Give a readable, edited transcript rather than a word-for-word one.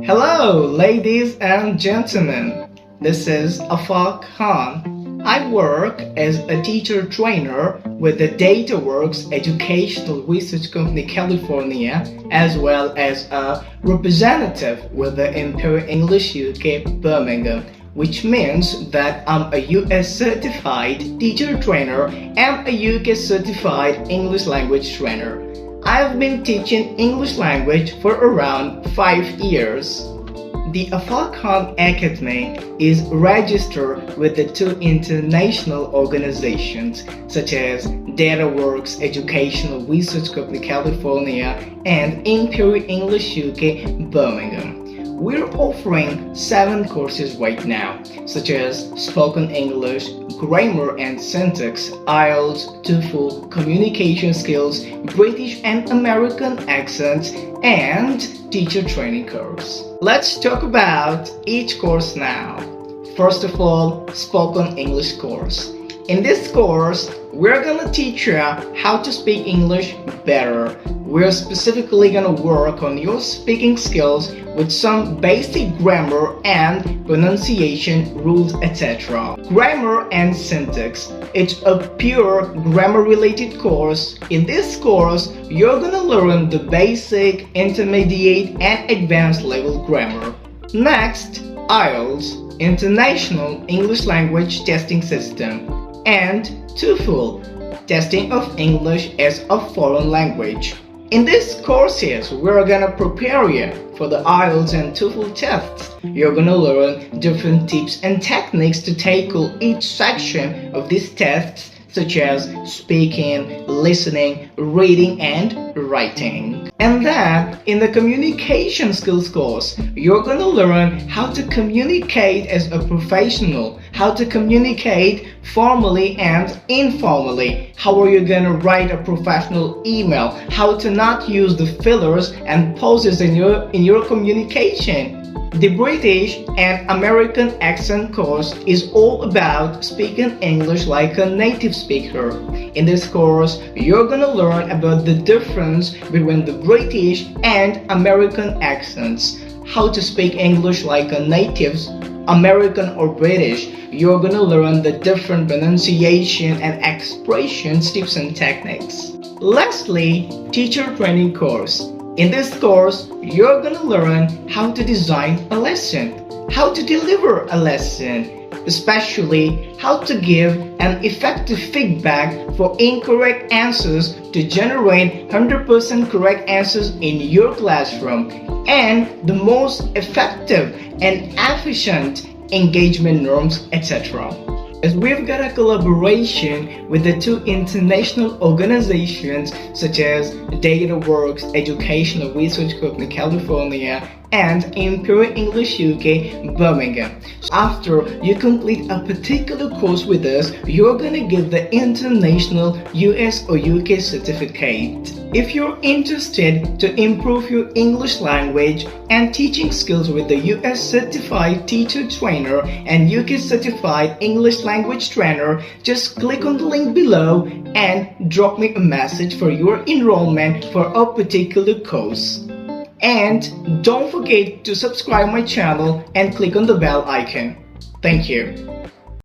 Hello, ladies and gentlemen. This is Afaq Khan. I work as a teacher trainer with the DataWorks Educational Research Company California, as well as a representative with the Imperial English UK Birmingham, which means that I'm a US certified teacher trainer and a UK certified English language trainer. I've been teaching English language for around 5 years. The Afaq Khan Academy is registered with the two international organizations such as DataWorks Educational Research Company California and Imperial English UK Birmingham. We're offering 7 courses right now, such as Spoken English, Grammar and Syntax, IELTS, TOEFL, Communication Skills, British and American Accents, and Teacher Training course. Let's talk about each course now. First of all, Spoken English course. In this course, we're gonna teach you how to speak English better. We're specifically gonna work on your speaking skills with some basic grammar and pronunciation rules, etc. Grammar and syntax. It's a pure grammar-related course. In this course, you're gonna learn the basic, intermediate, and advanced level grammar. Next, IELTS, International English Language Testing System, and TOEFL, testing of English as a foreign language. In these courses, we're gonna prepare you for the IELTS and TOEFL tests. You're gonna learn different tips and techniques to tackle each section of these tests, such as speaking, listening, reading, and writing. And then, in the communication skills course, you're gonna learn how to communicate as a professional, how to communicate formally and informally, how are you gonna write a professional email, how to not use the fillers and pauses in your communication. The British and American accent course is all about speaking English like a native speaker. In this course, you're gonna learn about the difference between the British and American accents, how to speak English like a native American or British. You're gonna learn the different pronunciation and expression tips and techniques. Lastly, teacher training course. In this course, you're gonna learn how to design a lesson, how to deliver a lesson, especially how to give an effective feedback for incorrect answers to generate 100% correct answers in your classroom, and the most effective and efficient engagement norms, etc. As we've got a collaboration with the two international organizations such as DataWorks Educational Research Company California and Imperial English UK Birmingham. After you complete a particular course with us, you're gonna get the international US or UK certificate. If you're interested to improve your English language and teaching skills with the US certified teacher trainer and UK certified English language trainer, just click on the link below and drop me a message for your enrollment for a particular course. And don't forget to subscribe my channel and click on the bell icon. Thank you.